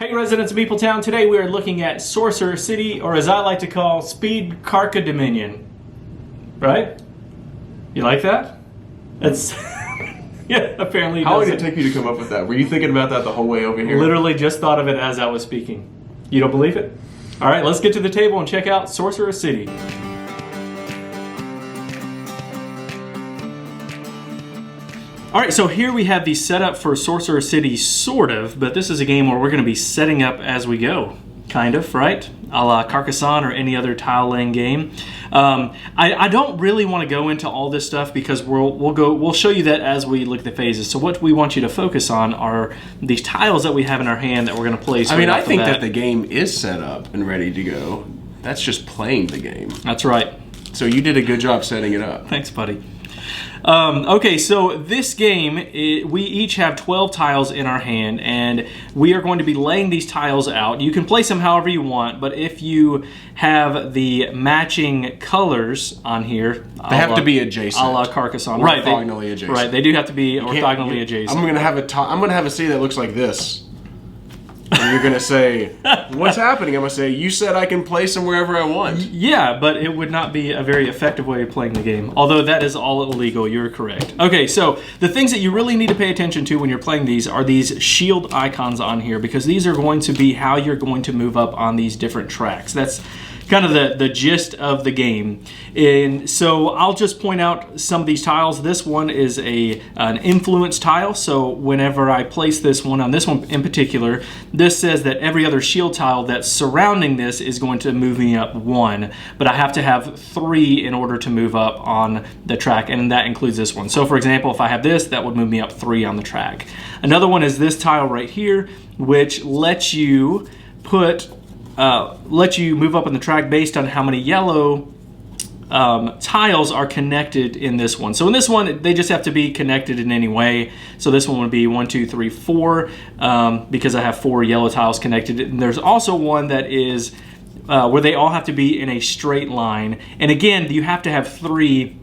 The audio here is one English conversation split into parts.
Hey residents of Meepletown, today we are looking at Sorcerer City, or as I like to call, Speed Karka Dominion. Right? You like that? That's... yeah, apparently. How long did it take you to come up with that? Were you thinking about that the whole way over here? Literally just thought of it as I was speaking. You don't believe it? Alright, let's get to the table and check out Sorcerer City. Alright, so here we have the setup for Sorcerer City, sort of, but this is a game where we're going to be setting up as we go. Kind of, right? A la Carcassonne or any other tile-laying game. I don't really want to go into all this stuff because we'll show you that as we look at the phases. So what we want you to focus on are these tiles that we have in our hand that we're going to place. I mean, I think that the game is set up and ready to go. That's just playing the game. That's right. So you did a good job setting it up. Thanks, buddy. Okay, so this game, we each have 12 tiles in our hand, and we are going to be laying these tiles out. You can place them however you want, but if you have the matching colors on here... They have to be adjacent. A la Carcassonne. Right, orthogonally adjacent. Right, they do have to be orthogonally adjacent. I'm going to have a city that looks like this. And you're going to say, what's happening? I'm going to say, you said I can place them wherever I want. Yeah, but it would not be a very effective way of playing the game. Although that is all illegal, you're correct. Okay, so the things that you really need to pay attention to when you're playing these are these shield icons on here, because these are going to be how you're going to move up on these different tracks. That's kind of the gist of the game. And so I'll just point out some of these tiles. This one is an influence tile, so whenever I place this one, on this one in particular, this says that every other shield tile that's surrounding this is going to move me up 1, but I have to have 3 in order to move up on the track, and that includes this one. So for example, if I have this, that would move me up 3 on the track. Another one is this tile right here, which lets you move up on the track based on how many yellow tiles are connected in this one. So in this one, they just have to be connected in any way. So this one would be 1, 2, 3, 4, because I have 4 yellow tiles connected. And there's also one that is where they all have to be in a straight line. And again, you have to have 3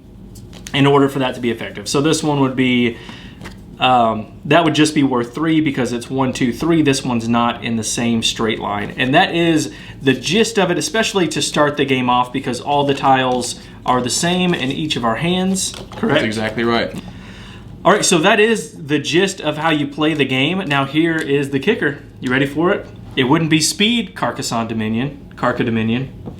in order for that to be effective. So this one would be that would just be worth 3 because it's 1, 2, 3. This one's not in the same straight line. And that is the gist of it, especially to start the game off, because all the tiles are the same in each of our hands. Correct? That's exactly right. All right, so that is the gist of how you play the game. Now here is the kicker. You ready for it? It wouldn't be Speed Karka Dominion,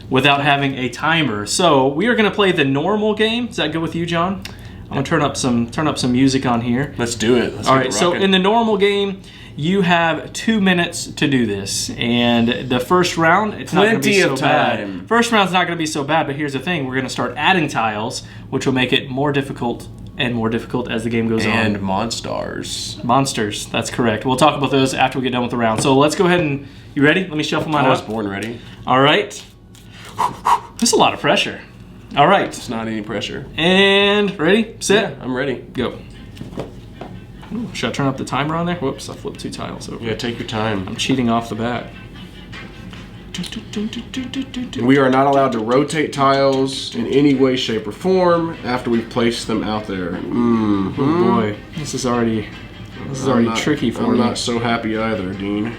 without having a timer. So we are going to play the normal game. Is that good with you, John? I'm gonna turn up some music on here. Let's do it. All right. So in the normal game, you have 2 minutes to do this, and the first round, it's not gonna be so bad. First round's not gonna be so bad, but here's the thing: we're gonna start adding tiles, which will make it more difficult and more difficult as the game goes on. And monsters. Monsters. That's correct. We'll talk about those after we get done with the round. So let's go ahead and you ready? Let me shuffle mine up. I was born ready. All right. That's a lot of pressure. All right. It's not any pressure. And ready, set. Yeah, I'm ready. Go. Ooh, should I turn up the timer on there? Whoops, I flipped 2 tiles over. Yeah, take your time. I'm cheating off the bat. We are not allowed to rotate tiles in any way, shape, or form after we've placed them out there. Mm-hmm. Oh boy, this is already tricky for me. I'm not so happy either, Dean.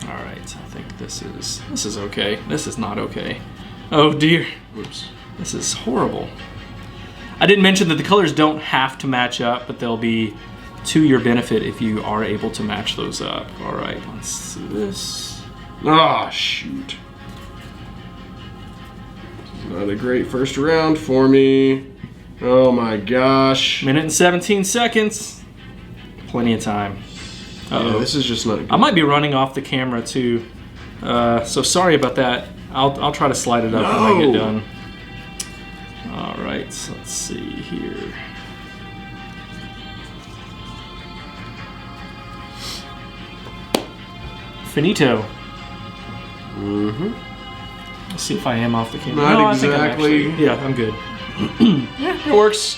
All right, I think this is okay. This is not okay. Oh dear. Oops. This is horrible. I didn't mention that the colors don't have to match up, but they'll be to your benefit if you are able to match those up. All right, let's do this. Ah, shoot. This is not a great first round for me. Oh my gosh. Minute and 17 seconds. Plenty of time. Uh-oh. Yeah, this is just not good. I might be running off the camera too. So sorry about that. I'll try to slide it up when I get done. All right, so let's see here. Finito. Mm-hmm. Let's see if I am off the camera. Not exactly. I'm good. Yeah, it works.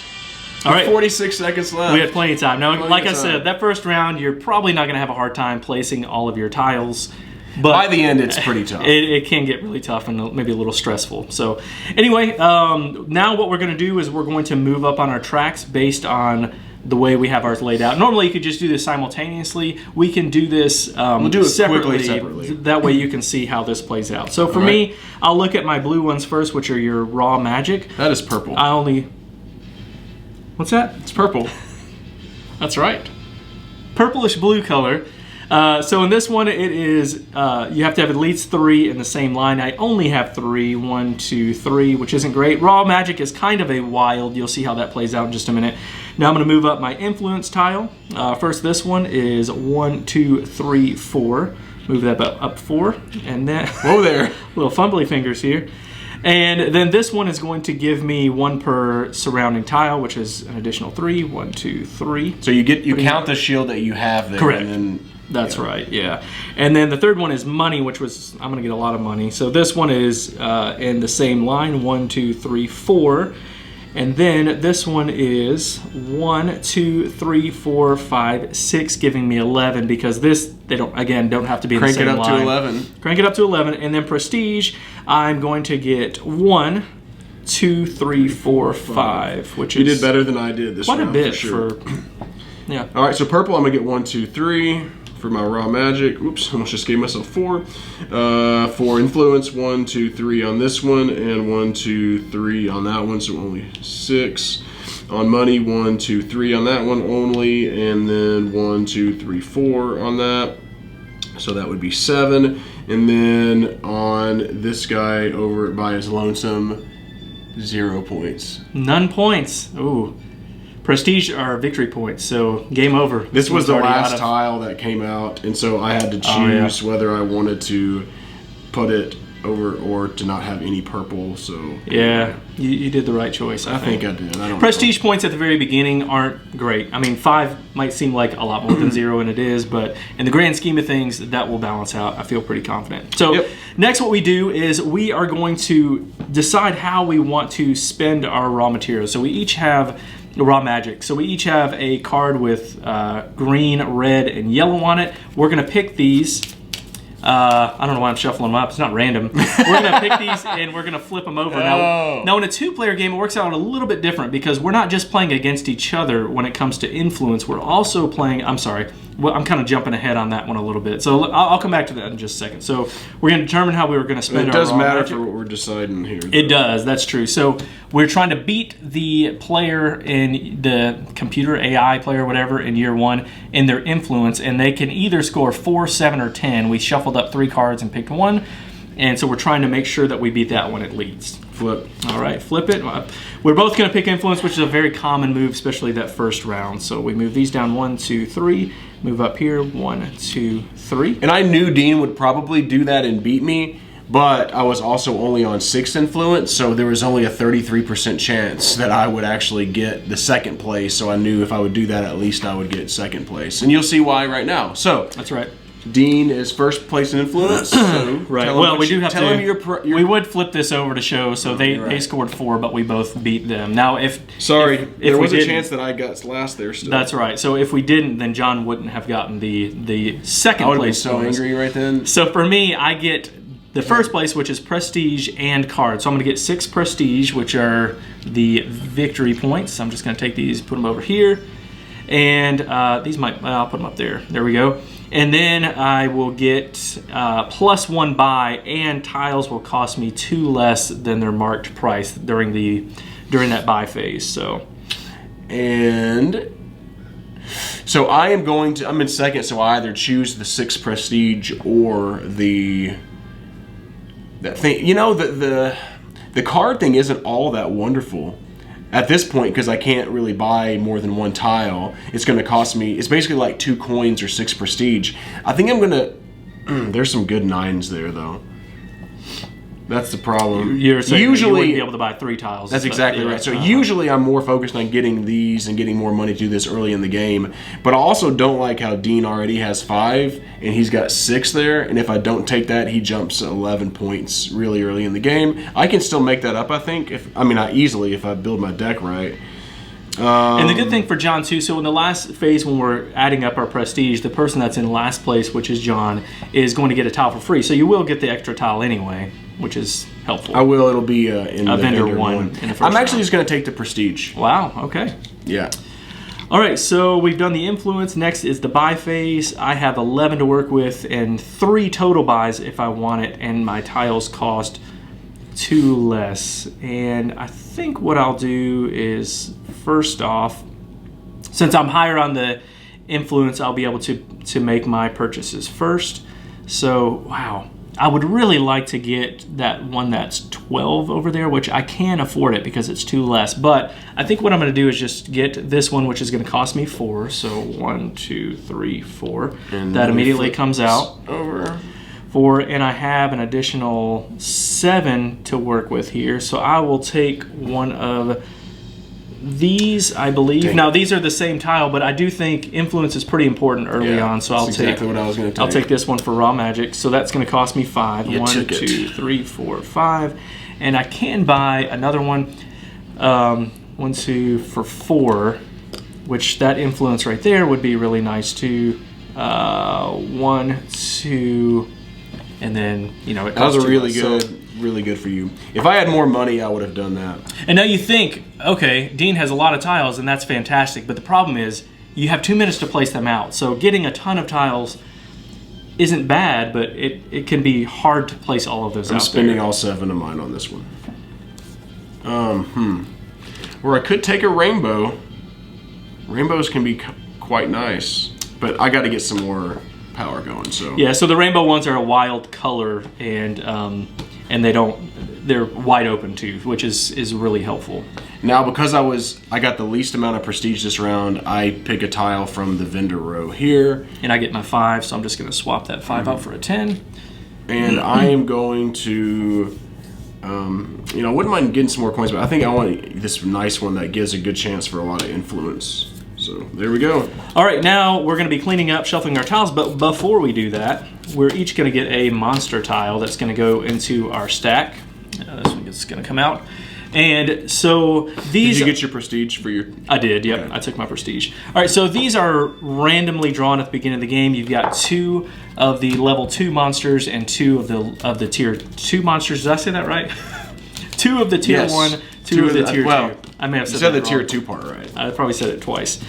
All right. 46 seconds left. We had plenty of time. Now, like I said, that first round, you're probably not going to have a hard time placing all of your tiles. But by the end, it's pretty tough. It can get really tough and maybe a little stressful. So anyway, now what we're going to do is we're going to move up on our tracks based on the way we have ours laid out. Normally you could just do this simultaneously. We can do this we'll do it separately. That way you can see how this plays out. So for me, I'll look at my blue ones first, which are your raw magic. That is purple. What's that? It's purple. That's right. Purplish blue color. So in this one, it is you have to have at least 3 in the same line. I only have 3. 1, 2, 3, which isn't great. Raw magic is kind of a wild. You'll see how that plays out in just a minute. Now I'm going to move up my influence tile. First, this one is 1, 2, 3, 4. Move that up 4, and then whoa there, little fumbly fingers here. And then this one is going to give me 1 per surrounding tile, which is an additional 3. 1, 2, 3. So you count the shield that you have there. Correct. And then, that's right, yeah. And then the third one is money, which was, I'm going to get a lot of money. So this one is in the same line, 1, 2, 3, 4. And then this one is 1, 2, 3, 4, 5, 6, giving me 11 because they don't have to be in the same line. Crank it up to 11. Crank it up to 11. And then prestige, I'm going to get 1, 2, 3, 4, 5, which you is... did better than I did this quite round, a bit for sure. Yeah. All right, so purple, I'm going to get 1, 2, 3 for my raw magic. Oops, I almost just gave myself 4. For influence, 1, 2, 3 on this one, and 1, 2, 3 on that one, so only 6. On money, 1, 2, 3 on that one only, and then 1, 2, 3, 4 on that. So that would be 7. And then on this guy over by his lonesome, 0 points. None points. Ooh. Prestige are victory points, so game over. This was the last tile that came out, and so I had to choose whether I wanted to put it over or to not have any purple. So yeah, you did the right choice. I think I did. I don't Prestige points at the very beginning aren't great. I mean, 5 might seem like a lot more than 0, and it is, but in the grand scheme of things, that will balance out. I feel pretty confident. So next what we do is we are going to decide how we want to spend our raw materials. So we each have raw magic. So we each have a card with green, red, and yellow on it. We're going to pick these. I don't know why I'm shuffling them up. It's not random. We're going to pick these and we're going to flip them over. Now in a 2-player game, it works out a little bit different because we're not just playing against each other when it comes to influence. We're also playing, I'm sorry, well, I'm kind of jumping ahead on that one a little bit. So I'll come back to that in just a second. So we're going to determine how we were going to spend our raw magic. It does matter for what we're deciding here, though. It does. That's true. So we're trying to beat the player in the computer AI player, whatever, in year 1 in their influence, and they can either score 4, 7, or 10. We shuffled up 3 cards and picked 1, and so we're trying to make sure that we beat that one at least. Flip. All right, flip it. We're both going to pick influence, which is a very common move, especially that first round. So we move these down 1, 2, 3. Move up here 1, 2, 3. And I knew Dean would probably do that and beat me, but I was also only on 6 influence, so there was only a 33% chance that I would actually get the 2nd place. So I knew if I would do that, at least I would get 2nd place, and you'll see why right now. So that's right. Dean is first place in influence. So right. Well, we do have to. Tell him your we would flip this over to show. So they scored 4, but we both beat them. Now, if there was a chance that I got last there still. That's right. So if we didn't, then John wouldn't have gotten the 2nd I would place. have been so angry right then. So for me, I get the first place, which is prestige and cards. So I'm going to get 6 prestige, which are the victory points. I'm just going to take these, put them over here, and these I'll put them up there. There we go. And then I will get +1 buy, and tiles will cost me 2 less than their marked price during that buy phase. So, and so I'm in 2nd. So I either choose the 6 prestige or that thing. You know, the card thing isn't all that wonderful at this point because I can't really buy more than 1 tile. It's going to cost me, it's basically like 2 coins or 6 prestige. I think I'm going to, there's some good 9s there though. That's the problem. You're saying usually you wouldn't be able to buy 3 tiles. That's exactly right. So usually I'm more focused on getting these and getting more money to do this early in the game. But I also don't like how Dean already has 5 and he's got 6 there. And if I don't take that, he jumps 11 points really early in the game. I can still make that up, I think. Not easily if I build my deck right. And the good thing for John too, so in the last phase when we're adding up our prestige, the person that's in last place, which is John, is going to get a tile for free. So you will get the extra tile anyway, which is helpful. I will. It'll be in a vendor one. I'm actually just going to take the prestige. Wow. Okay. Yeah. All right, so we've done the influence. Next is the buy phase. I have 11 to work with and 3 total buys if I want it, and my tiles cost 2 less. And I think what I'll do is, first off, since I'm higher on the influence, I'll be able to make my purchases first. So, wow. I would really like to get that one that's 12 over there, which I can afford it because it's 2 less. But I think what I'm going to do is just get this one, which is going to cost me 4. So 1, 2, 3, 4. And that immediately comes out. Over. 4, and I have an additional 7 to work with here. So I will take one of these, I believe. Dang. Now these are the same tile, but I do think influence is pretty important early on. So I'll exactly what I was going to take. I'll take this one for raw magic. So that's going to cost me 5. You 1, took 2, it. 3, 4, 5, and I can buy another one. 1, 2 for 4, which that influence right there would be really nice too. 1, 2, and then it That was costs a 2 really less. good. So, Really good for you. If I had more money, I would have done that. and now you think, okay, Dean has a lot of tiles, and that's fantastic. But the problem is, you have 2 minutes to place them out. So getting a ton of tiles isn't bad, but it can be hard to place all of those out. I'm spending all 7 of mine on this one. Or I could take a rainbow. Rainbows can be quite nice, but I got to get some more power going. So Yeah, so the rainbow ones are a wild color, and they're wide open too, which is really helpful. now because I got the least amount of prestige this round, I pick a tile from the vendor row here, And I get my 5, so I'm just going to swap that 5 out for a 10. and I am going to. I wouldn't mind getting some more coins, but I think I want this nice one that gives a good chance for a lot of influence. So there we go. All right, now we're going to be cleaning up, shuffling our tiles, but before we do that, we're each going to get a monster tile that's going to go into our stack. This one is going to come out. And so these... Did you get your prestige for your... I did, yep. Okay. I took my prestige. All right, so these are randomly drawn at the beginning of the game. You've got 2 of the level 2 monsters and 2 of the tier 2 monsters. Did I say that right? 2 of the tier Yes. 1, 2 of the tier 2. Well, I may have You said said that the tier wrong. 2 part right. I probably said it twice.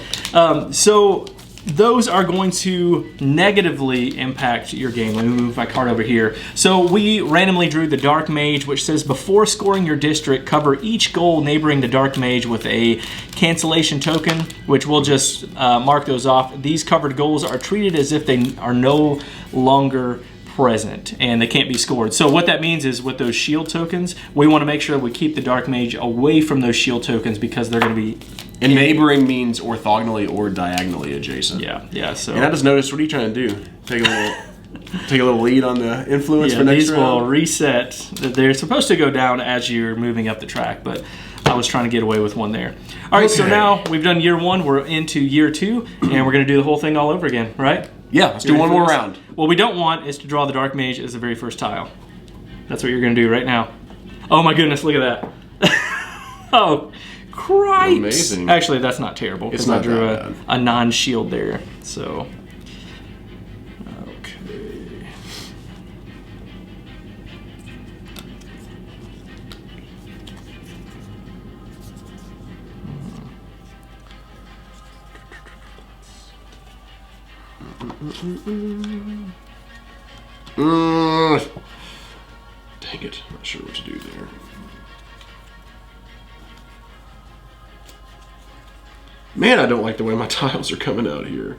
So those are going to negatively impact your game. Let me move my card over here. So we randomly drew the Dark Mage, which says before scoring your district, cover each goal neighboring the Dark Mage with a cancellation token, which we'll just mark those off. These covered goals are treated as if they are no longer present and they can't be scored. So what that means is with those shield tokens, we want to make sure we keep the Dark Mage away from those shield tokens because they're going to be... And neighboring means orthogonally or diagonally adjacent. Yeah, so... And I just noticed, what are you trying to do? Take a little lead on the influence for next these round? will reset. They're supposed to go down as you're moving up the track, but I was trying to get away with one there. All right, so Okay. now we've done year 1, we're into year 2, and we're going to do the whole thing all over again, right? Yeah, let's do You one ready more for this? round. What we don't want is to draw the Dark Mage as the very first tile. That's what you're going to do right now. Oh my goodness, look at that. Oh, Christ. Amazing. Actually, that's not terrible It's because I not drew that bad. a non-shield there. So, okay. Dang it, not sure what to do there. Man, I don't like the way my tiles are coming out here.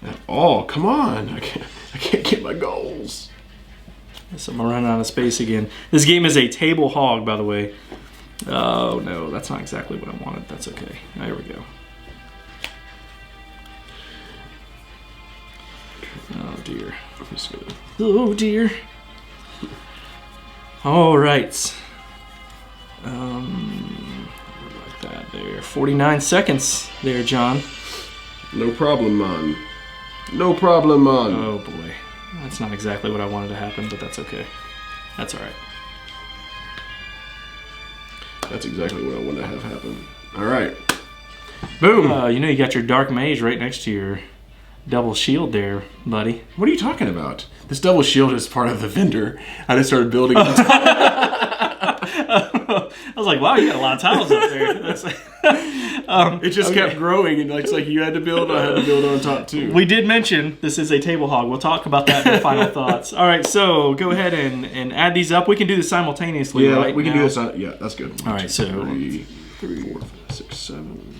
At all, come on! I can't get my goals. So I'm running out of space again. This game is a table hog, by the way. Oh no, that's not exactly what I wanted. That's okay. There we go. Oh dear. I'm just gonna... Oh dear. All right. Like that there. 49 seconds there, John. No problem, man. No problem, man. Oh boy. That's not exactly what I wanted to happen, but that's okay. That's all right. That's exactly what I want to have happen. All right. Boom. You know you got your Dark Mage right next to your double shield there, buddy. What are you talking about? This double shield is part of the vendor. I just started building it. I was like, wow, you got a lot of tiles up there. It just kept growing, and it's like you had to build, I had to build on top too. We did mention this is a table hog. We'll talk about that in the final thoughts. All right, so go ahead and add these up. We can do this simultaneously, Yeah, right? we can now. do this. Yeah, that's good. All right, so 3, 4, 5, 6, 7.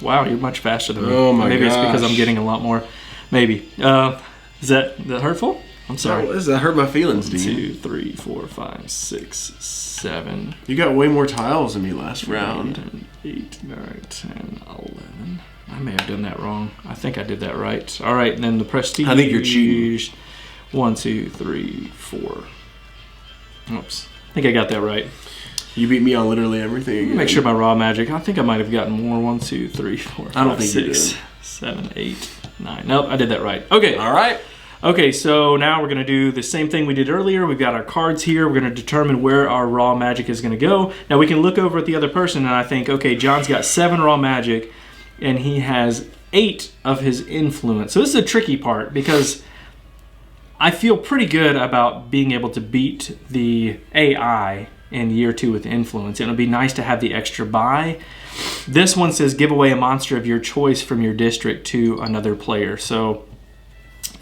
Wow, you're much faster than me. Oh my Maybe it's because gosh. I'm getting a lot more. Maybe. Is that hurtful? I'm sorry. That hurt my feelings, Dean. 2, 3, 4, 5, 6, 7. You got way more tiles than me last round. 7, 8, 9, 10, 11. I may have done that wrong. I think I did that right. All right, and then the prestige. I think you're cheating. 1, 2, 3, 4. Oops. I think I got that right. You beat me on literally everything again. Make sure my raw magic. I think I might have gotten more. 1, 2, 3, 4, 5, I don't think 6, you did. 7, 8, 9. Nope, I did that right. Okay. All right. Okay, so now we're going to do the same thing we did earlier. We've got our cards here. We're going to determine where our raw magic is going to go. Now we can look over at the other person and I think, okay, John's got 7 raw magic and he has 8 of his influence. So this is a tricky part because I feel pretty good about being able to beat the AI in year 2 with influence. It'll be nice to have the extra buy. This one says give away a monster of your choice from your district to another player. So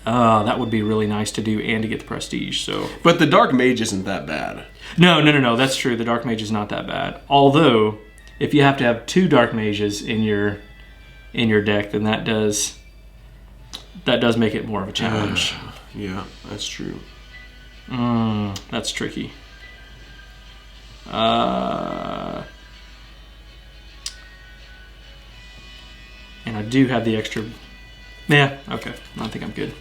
that would be really nice to do and to get the prestige. So, But the Dark Mage isn't that bad. No. That's true. The Dark Mage is not that bad. Although, if you have to have 2 Dark Mages in your deck, then that does make it more of a challenge. Yeah, that's true. That's tricky. And I do have the extra. Yeah, okay. I think I'm good.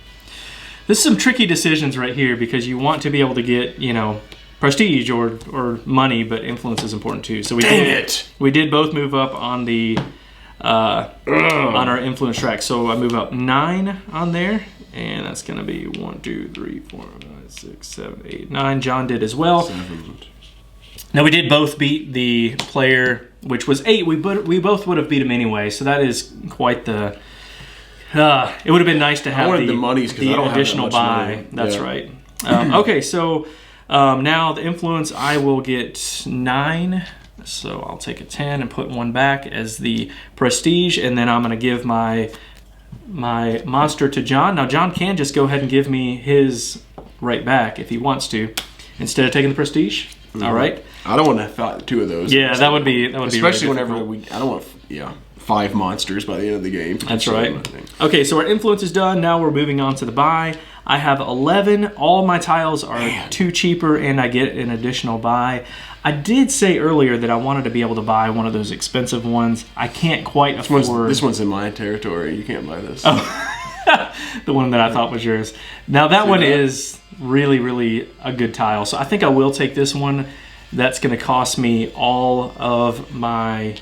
This is some tricky decisions right here because you want to be able to get, prestige or money, but influence is important too. So we did both move up on the on our influence track. So I move up 9 on there, and that's going to be 1, 2, 3, 4, 5, 6, 7, 8, 9. John did as well. 7. Now we did both beat the player, which was 8. We both would have beat him anyway. So that is quite the. It would have been nice to have the monies because I don't additional have that much buy. money. That's Yeah. right. Okay, so now the influence, I will get 9. So I'll take a 10 and put 1 back as the prestige, and then I'm going to give my monster to John. Now John can just go ahead and give me his right back if he wants to, instead of taking the prestige. Mm-hmm. All right. I don't want to fight 2 of those. Yeah, that would be especially really whenever difficult. I don't want 5 monsters by the end of the game. That's right. Okay, so our influence is done. Now we're moving on to the buy. I have 11. All my tiles are 2 cheaper, and I get an additional buy. I did say earlier that I wanted to be able to buy one of those expensive ones. I can't quite afford. This one's in my territory. You can't buy this. Oh. The one that I thought was yours. Now that one is really, really a good tile. So I think I will take this one. That's going to cost me all of my.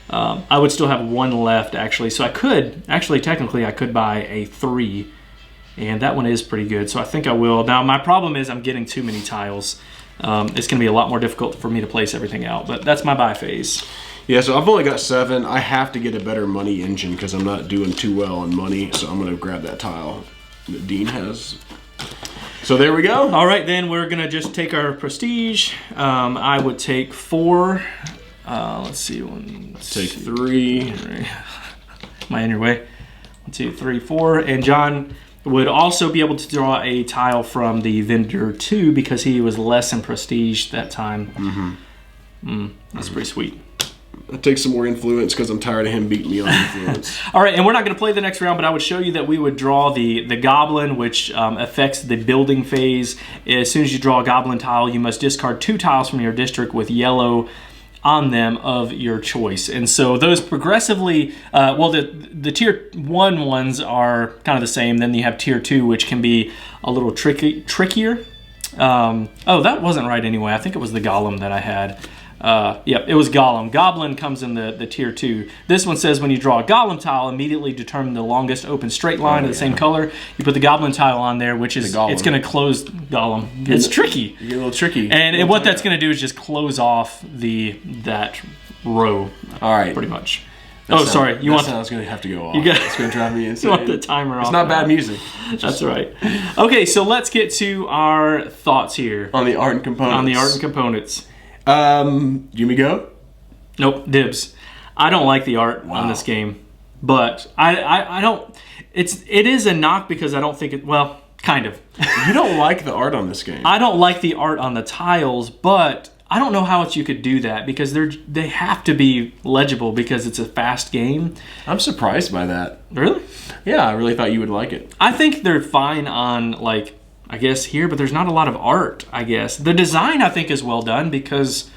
I would still have 1 left actually. So I could technically I could buy a 3, and that one is pretty good. So I think I will. Now my problem is I'm getting too many tiles. It's going to be a lot more difficult for me to place everything out. But that's my buy phase. Yeah, so I've only got 7. I have to get a better money engine because I'm not doing too well on money. So I'm going to grab that tile that Dean has. So there we go. All right, then we're going to just take our prestige. I would take 4. Let's see. Take 3. Am I in your way? 1, 2, 3, 4. And John would also be able to draw a tile from the vendor too because he was less in prestige that time. That's pretty sweet. I take some more influence because I'm tired of him beating me on influence. All right, and we're not going to play the next round, but I would show you that we would draw the goblin, which affects the building phase. As soon as you draw a goblin tile, you must discard 2 tiles from your district with yellow on them of your choice. And so those progressively, the tier 1 ones are kind of the same. Then you have tier 2, which can be a little trickier. Oh, that wasn't right anyway. I think it was the golem that I had. Yep, it was Golem. Goblin comes in the tier 2. This one says when you draw a Golem tile, immediately determine the longest open straight line of the same color. You put the Goblin tile on there, which is it's going to close Golem. It's tricky. You get a little tricky. And what that's going to do is just close off that row. All right, pretty much. Sorry. You want? Sound's going to have to go off. It's going to drive me insane. You want the timer off? It's not bad music. That's right. Okay, so let's get to our thoughts here on the art and components. You me go? Nope, dibs. I don't like the art on this game, but I don't. It is a knock because I don't think it. Well, kind of. You don't like the art on this game. I don't like the art on the tiles, but I don't know how else you could do that because they have to be legible because it's a fast game. I'm surprised by that. Really? Yeah, I really thought you would like it. I think they're fine on I guess here, but there's not a lot of art, I guess. The design I think is well done because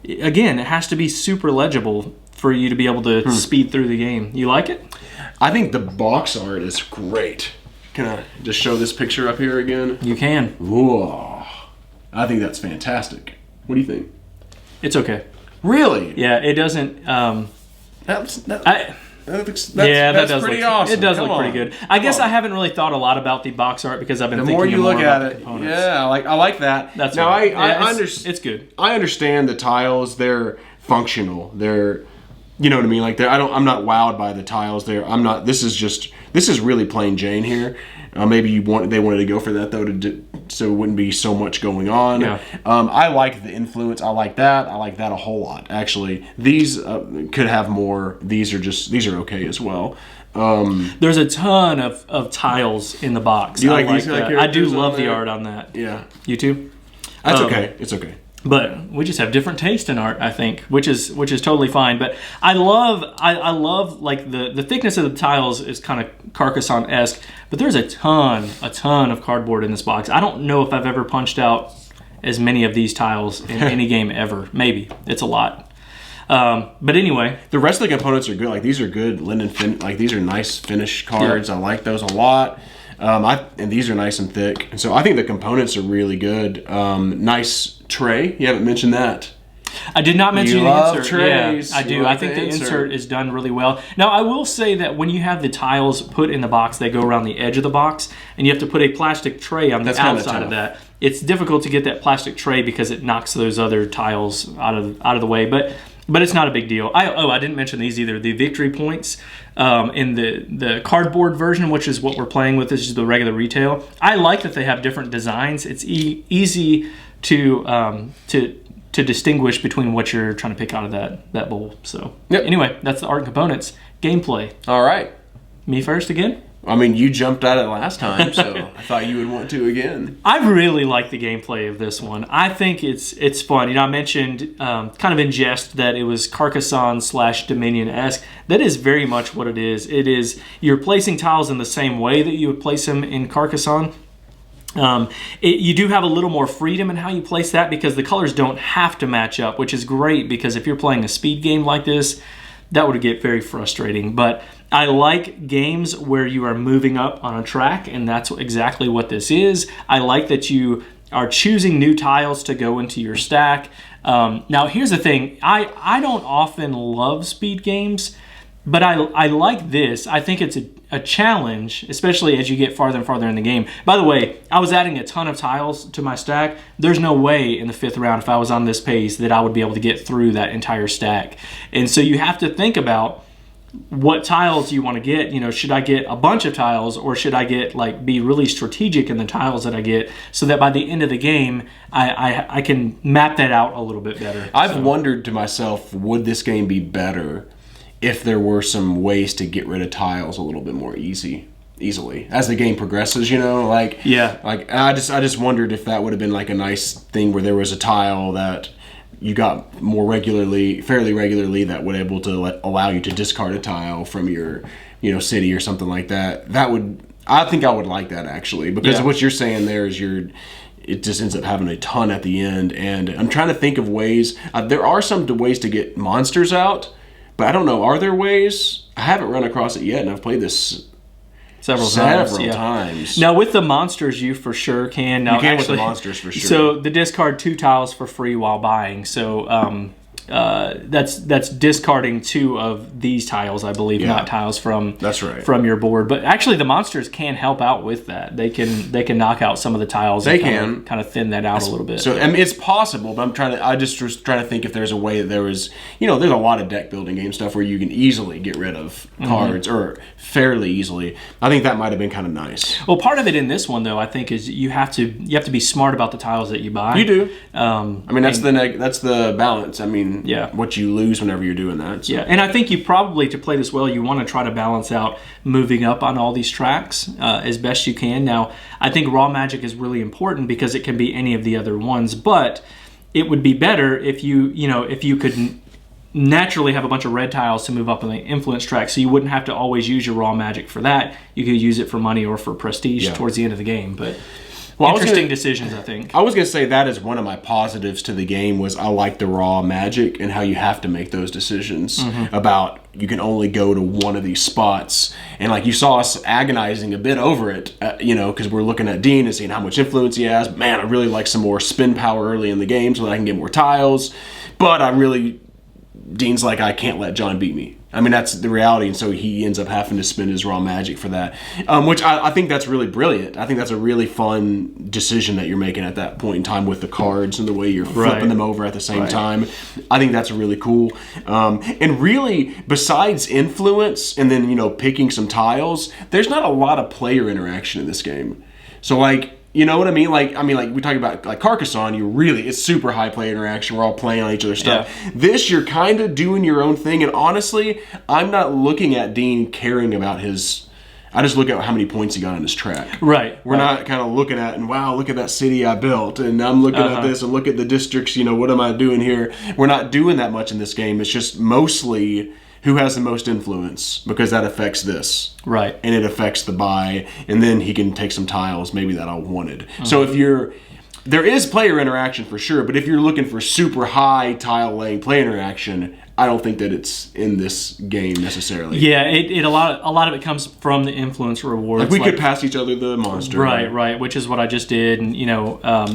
again, it has to be super legible for you to be able to speed through the game. You like it? I think the box art is great. Can I just show this picture up here again? You can. Whoa. I think that's fantastic. What do you think? It's okay. Really? Yeah, it doesn't. That's pretty awesome. It does look pretty good. I guess I haven't really thought a lot about the box art because I've been thinking more about the components. Yeah, I like that. That's now right. It's good. I understand the tiles. They're functional. They're, you know what I mean. Like I'm not wowed by the tiles. This is really plain Jane here. Maybe they wanted to go for that though so it wouldn't be so much going on. Yeah. I like the influence. I like that. I like that a whole lot. Actually, these could have more. These are okay as well. There's a ton of tiles in the box. Do you like these? I do love the art on that. Yeah. You too? That's okay. It's okay. But we just have different taste in art, I think, which is totally fine. But I love like the thickness of the tiles is kind of Carcassonne-esque, but there's a ton of cardboard in this box. I don't know if I've ever punched out as many of these tiles in any game ever. Maybe. It's a lot. But anyway, the rest of the components are good. Like these are good linen like these are nice finish cards. Yeah. I like those a lot. And these are nice and thick. And so I think the components are really good. Nice tray. You haven't mentioned that. I did not mention the insert. Trays. Yeah, I do. I think the insert is done really well. Now, I will say that when you have the tiles put in the box, they go around the edge of the box, and you have to put a plastic tray on the outside of that. It's difficult to get that plastic tray because it knocks those other tiles out of the way, but it's not a big deal. I didn't mention these either. The victory points in the cardboard version, which is what we're playing with, this is the regular retail. I like that they have different designs. It's easy to distinguish between what you're trying to pick out of that bowl. So Anyway, that's the art and components. Gameplay. All right. Me first again? I mean, you jumped at it last time, so I thought you would want to again. I really like the gameplay of this one. I think it's fun. You know, I mentioned kind of in jest that it was Carcassonne/Dominion-esque. That is very much what it is. It is, you're placing tiles in the same way that you would place them in Carcassonne. You do have a little more freedom in how you place that because the colors don't have to match up, which is great because if you're playing a speed game like this, that would get very frustrating. But I like games where you are moving up on a track, and that's exactly what this is. I like that you are choosing new tiles to go into your stack. Now, here's the thing. I don't often love speed games, but I like this. I think it's a challenge, especially as you get farther and farther in the game. By the way, I was adding a ton of tiles to my stack. There's no way in the 5th round, if I was on this pace, that I would be able to get through that entire stack. And so you have to think about what tiles you want to get. You know, should I get a bunch of tiles, or should I get be really strategic in the tiles that I get, so that by the end of the game I can map that out a little bit better. I've wondered to myself, would this game be better if there were some ways to get rid of tiles a little bit more easily as the game progresses, you know, I just wondered if that would have been a nice thing where there was a tile that you got fairly regularly that would able to allow you to discard a tile from your, city or something like that. I think I would like that actually, because what you're saying there is it just ends up having a ton at the end, and I'm trying to think of ways. There are some ways to get monsters out, but I don't know. Are there ways? I haven't run across it yet, and I've played this several times. Now, with the monsters, you for sure can. Now, you can with the monsters for sure. So, the discard 2 tiles for free while buying. So, that's discarding 2 of these tiles, I believe, not tiles from from your board. But actually, the monsters can help out with that. They can knock out some of the tiles. They can kind of thin that out a little bit. So I mean, it's possible, but I just was trying to think if there's a way that there was, there's a lot of deck building game stuff where you can easily get rid of cards or fairly easily. I think that might have been kind of nice. Well, part of it in this one though, I think, is you have to be smart about the tiles that you buy. You do. I mean, that's the balance. I mean, what you lose whenever you're doing that. So. Yeah, and I think you probably, to play this well, you want to try to balance out moving up on all these tracks as best you can. Now, I think raw magic is really important because it can be any of the other ones, but it would be better if you could naturally have a bunch of red tiles to move up on the influence track, so you wouldn't have to always use your raw magic for that. You could use it for money or for prestige towards the end of the game, but... interesting decisions, I think. I was going to say that is one of my positives to the game was I like the raw magic and how you have to make those decisions about you can only go to one of these spots. And like you saw us agonizing a bit over it, because we're looking at Dean and seeing how much influence he has. Man, I really like some more spin power early in the game so that I can get more tiles. But Dean's like, I can't let John beat me. I mean, that's the reality, and so he ends up having to spend his raw magic for that, which I think that's really brilliant. I think that's a really fun decision that you're making at that point in time with the cards and the way you're flipping them over at the same time. I think that's really cool. And really, besides influence and then, picking some tiles, there's not a lot of player interaction in this game. So, like... You know what I mean? Like we talk about like Carcassonne, it's super high player interaction. We're all playing on each other's stuff. Yeah. This, you're kind of doing your own thing. And honestly, I'm not looking at Dean caring about his... I just look at how many points he got on his track. Right. We're not kind of looking at, and wow, look at that city I built. And I'm looking at this and look at the districts, what am I doing here? We're not doing that much in this game. It's just mostly... who has the most influence, because that affects this. Right. And it affects the buy, and then he can take some tiles maybe that I wanted. So there is player interaction for sure, but if you're looking for super high tile laying player interaction, I don't think that it's in this game necessarily. Yeah, a lot of it comes from the influence rewards. Like we could pass each other the monster. Right, which is what I just did. And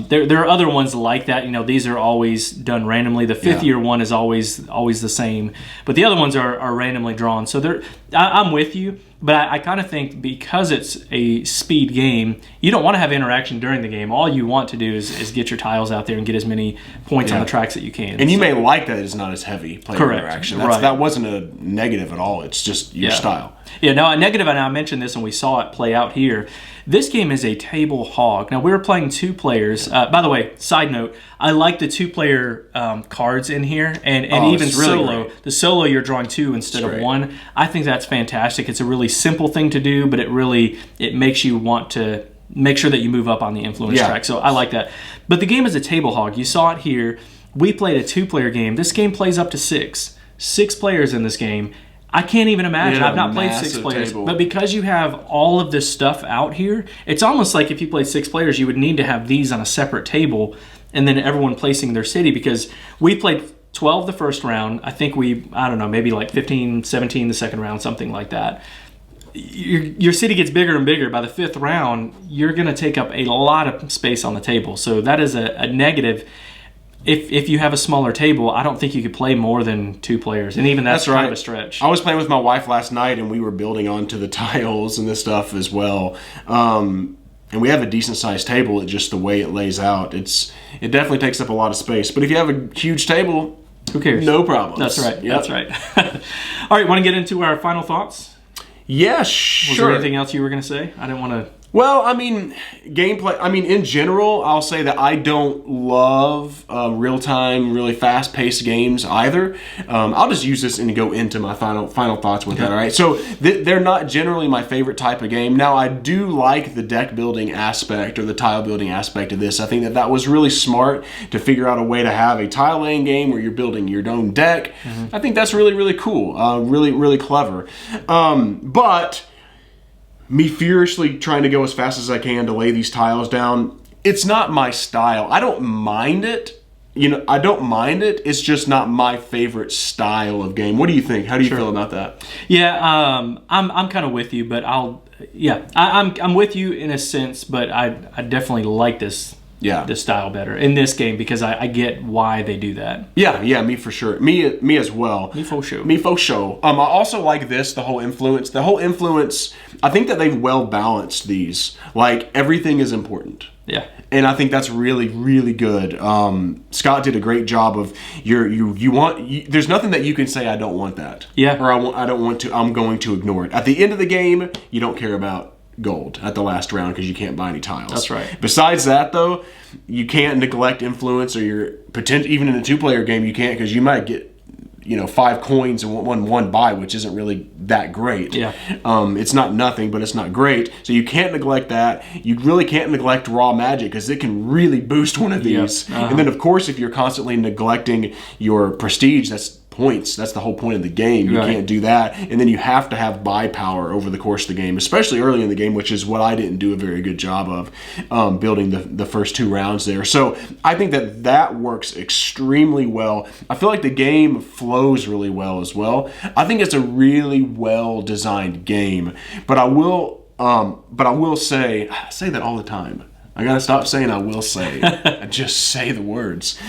there are other ones like that. These are always done randomly. The 5th year one is always the same, but the other ones are randomly drawn. So I'm with you. But I kind of think because it's a speed game, you don't want to have interaction during the game. All you want to do is get your tiles out there and get as many points on the tracks that you can. And you may like that it's not as heavy player interaction. That wasn't a negative at all. It's just your style. Yeah, no, a negative, and I mentioned this and we saw it play out here. This game is a table hog. Now, we were playing 2 players. By the way, side note, I like the 2-player cards in here, and even solo. Great. The solo, you're drawing 2 instead of 1. I think that's fantastic. It's a really simple thing to do, but it makes you want to make sure that you move up on the influence track. So I like that. But the game is a table hog. You saw it here. We played a 2-player game. This game plays up to 6. 6 players in this game. I can't even imagine. I've not played 6 players. Table. But because you have all of this stuff out here, it's almost like if you played 6 players, you would need to have these on a separate table and then everyone placing their city, because we played 12 the first round. I think maybe like 15, 17 the second round, something like that. Your city gets bigger and bigger. By the 5th round, you're going to take up a lot of space on the table. So that is a negative. If you have a smaller table, I don't think you could play more than 2 players, and even that's kind of a stretch. I was playing with my wife last night, and we were building onto the tiles and this stuff as well. And we have a decent-sized table. It's just the way it lays out. It definitely takes up a lot of space. But if you have a huge table, who cares? No problem. That's right. Yep. That's right. All right, want to get into our final thoughts? Yeah, sure. Was there anything else you were going to say? I didn't want to... Well, gameplay, in general, I'll say that I don't love real-time, really fast-paced games either. I'll just use this and go into my final thoughts with that, all right? So they're not generally my favorite type of game. Now, I do like the deck-building aspect or the tile-building aspect of this. I think that was really smart to figure out a way to have a tile-laying game where you're building your own deck. Mm-hmm. I think that's really, really cool, really, really clever. But... me furiously trying to go as fast as I can to lay these tiles down, it's not my style. I don't mind it. I don't mind it. It's just not my favorite style of game. What do you think? How do you feel about that? Yeah, I'm kind of with you, but I'm with you in a sense, but I definitely like this this style better in this game because I get why they do that. Yeah, me for sure. Me as well. Me for sure. Me for sure. I also like this, the whole influence. I think that they've well balanced these. Like, everything is important. Yeah. And I think that's really, really good. Scott did a great job of there's nothing that you can say, I don't want that. Yeah. Or I don't want to, I'm going to ignore it. At the end of the game, you don't care about gold at the last round because you can't buy any tiles. That's right. Besides that, though, you can't neglect influence, or your potential. Even in a 2-player game, you can't, because you might get 5 coins and one buy, which isn't really that great. Yeah. It's not nothing, but it's not great. So you can't neglect that. You really can't neglect raw magic because it can really boost one of these. Yep. And then, of course, if you're constantly neglecting your prestige, that's points. That's the whole point of the game. You can't do that. And then you have to have buy power over the course of the game, especially early in the game, which is what I didn't do a very good job of building the first 2 rounds there. So I think that works extremely well. I feel like the game flows really well as well. I think it's a really well designed game. But I will say, I say that all the time. I gotta stop saying I will say. I just say the words.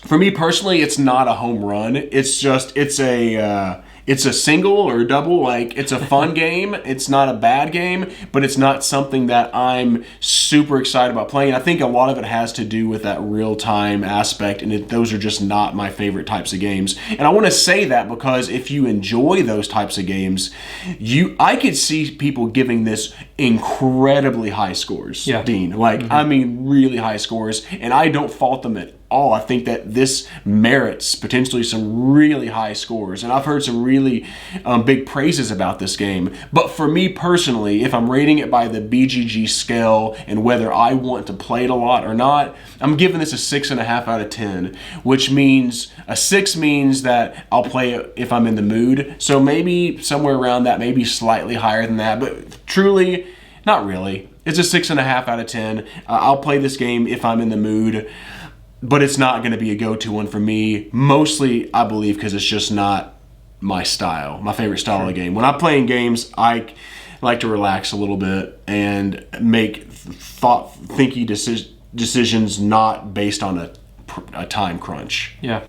For me personally, it's not a home run. It's a single or a double. Like, it's a fun game. It's not a bad game, but it's not something that I'm super excited about playing. I think a lot of it has to do with that real-time aspect, and those are just not my favorite types of games. And I want to say that because if you enjoy those types of games, I could see people giving this incredibly high scores, Dean. Like, I mean, really high scores, and I don't fault them at all. I think that this merits potentially some really high scores, and I've heard some really big praises about this game. But for me personally, if I'm rating it by the BGG scale and whether I want to play it a lot or not, I'm giving this a 6.5 out of 10, which means a 6 means that I'll play it if I'm in the mood. So maybe somewhere around that, maybe slightly higher than that, but truly, not really. It's a 6.5 out of 10. I'll play this game if I'm in the mood. But it's not going to be a go-to one for me, mostly, I believe, because it's just not my style, my favorite style of the game. When I'm playing games, I like to relax a little bit and make thinky decisions not based on a time crunch. Yeah.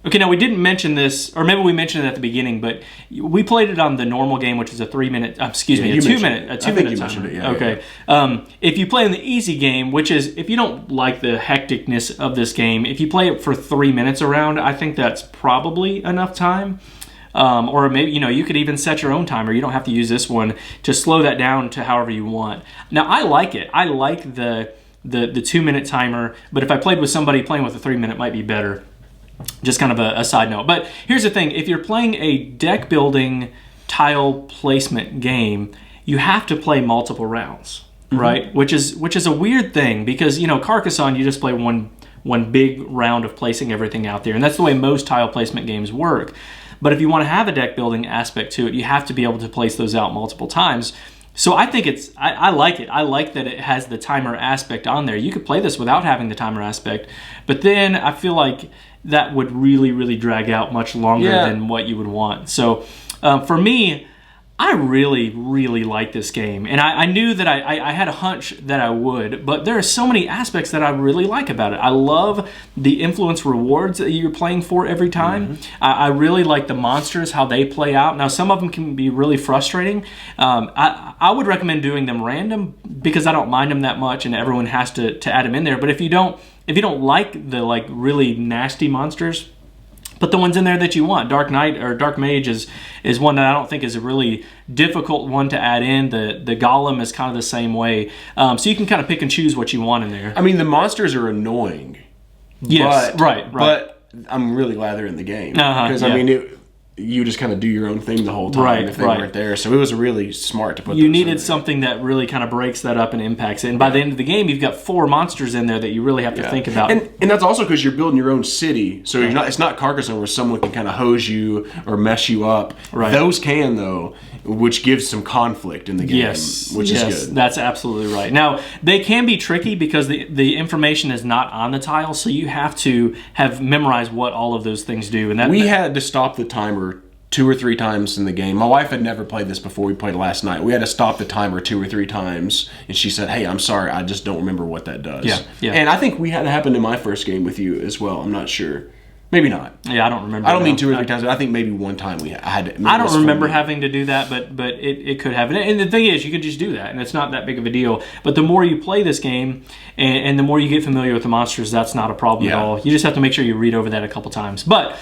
Okay, now we didn't mention this, or maybe we mentioned it at the beginning, but we played it on the normal game, which is a 3-minute, a 2-minute timer. Okay. If you play in the easy game, which is, if you don't like the hecticness of this game, if you play it for 3 minutes around, I think that's probably enough time. Or maybe, you could even set your own timer. You don't have to use this one to slow that down to however you want. Now, I like it. I like the 2-minute timer, but if I played with somebody, playing with a 3-minute might be better. Just kind of a side note. But here's the thing. If you're playing a deck building tile placement game, you have to play multiple rounds, right? Which is a weird thing because, Carcassonne, you just play one big round of placing everything out there. And that's the way most tile placement games work. But if you want to have a deck building aspect to it, you have to be able to place those out multiple times. So I think I like it. I like that it has the timer aspect on there. You could play this without having the timer aspect. But then I feel like that would really, really drag out much longer than what you would want. So for me, I really, really like this game. And I knew that I had a hunch that I would, but there are so many aspects that I really like about it. I love the influence rewards that you're playing for every time. I really like the monsters, how they play out. Now, some of them can be really frustrating. I would recommend doing them random because I don't mind them that much and everyone has to add them in there. But if you don't like the really nasty monsters, put the ones in there that you want. Dark Knight or Dark Mage is one that I don't think is a really difficult one to add in. The Golem is kind of the same way. So you can kind of pick and choose what you want in there. I mean, the monsters are annoying. Yes, right. But I'm really glad they're in the game. Because, I mean, you just kind of do your own thing the whole time if they weren't there. So it was really smart to put those in. You needed something that really kind of breaks that up and impacts it. And by the end of the game, you've got 4 monsters in there that you really have to think about. And that's also because you're building your own city. So it's not Carcassonne where someone can kind of hose you or mess you up. Right. Those can, though, which gives some conflict in the game, which is good. That's absolutely right. Now, they can be tricky because the information is not on the tile, so you have to have memorized what all of those things do. And we had to stop the timer 2 or 3 times in the game. My wife had never played this before we played last night. We had to stop the timer 2 or 3 times, and she said, hey, I'm sorry, I just don't remember what that does. Yeah. And I think we had it happen in my first game with you as well. I'm not sure. Maybe not. Yeah, I don't remember. I don't mean 2 or 3 times, but I think maybe one time I had to. I don't remember having to do that, but it could happen. And the thing is, you could just do that, and it's not that big of a deal. But the more you play this game, and the more you get familiar with the monsters, that's not a problem at all. You just have to make sure you read over that a couple times. But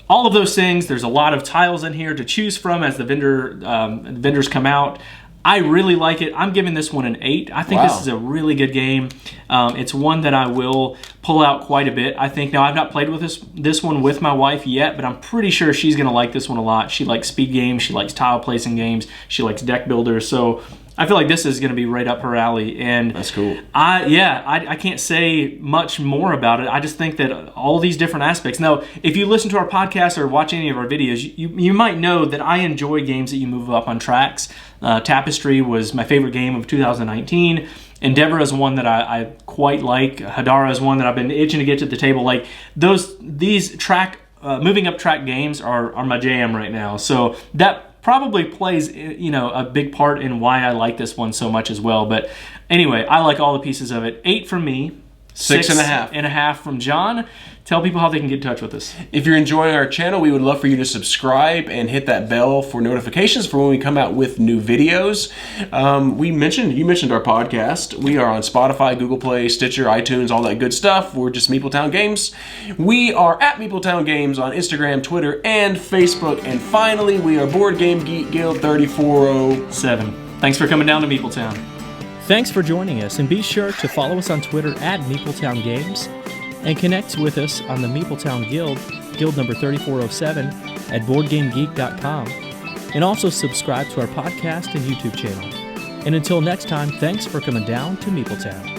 all of those things, there's a lot of tiles in here to choose from as the vendors come out. I really like it. I'm giving this one an 8. I think this is a really good game. It's one that I will pull out quite a bit. I think now I've not played with this one with my wife yet, but I'm pretty sure she's going to like this one a lot. She likes speed games. She likes tile placing games. She likes deck builders. So I feel like this is going to be right up her alley. And that's cool. I can't say much more about it. I just think that all these different aspects. Now, if you listen to our podcast or watch any of our videos, you might know that I enjoy games that you move up on tracks. Tapestry was my favorite game of 2019. Endeavor is one that I quite like. Hadara is one that I've been itching to get to the table. Like these moving up track games are my jam right now. So that probably plays a big part in why I like this one so much as well. But anyway, I like all the pieces of it. 8 from me. 6.5 from John. Tell people how they can get in touch with us. If you're enjoying our channel, we would love for you to subscribe and hit that bell for notifications for when we come out with new videos. You mentioned our podcast. We are on Spotify, Google Play, Stitcher, iTunes, all that good stuff. We're just Meepletown Games. We are at Meepletown Games on Instagram, Twitter, and Facebook. And finally, we are Board Game Geek Guild 3407. Thanks for coming down to Meepletown. Thanks for joining us, and be sure to follow us on Twitter at Meepletown Games, and connect with us on the Meepletown Guild, Guild number 3407, at BoardGameGeek.com, and also subscribe to our podcast and YouTube channel. And until next time, thanks for coming down to Meepletown.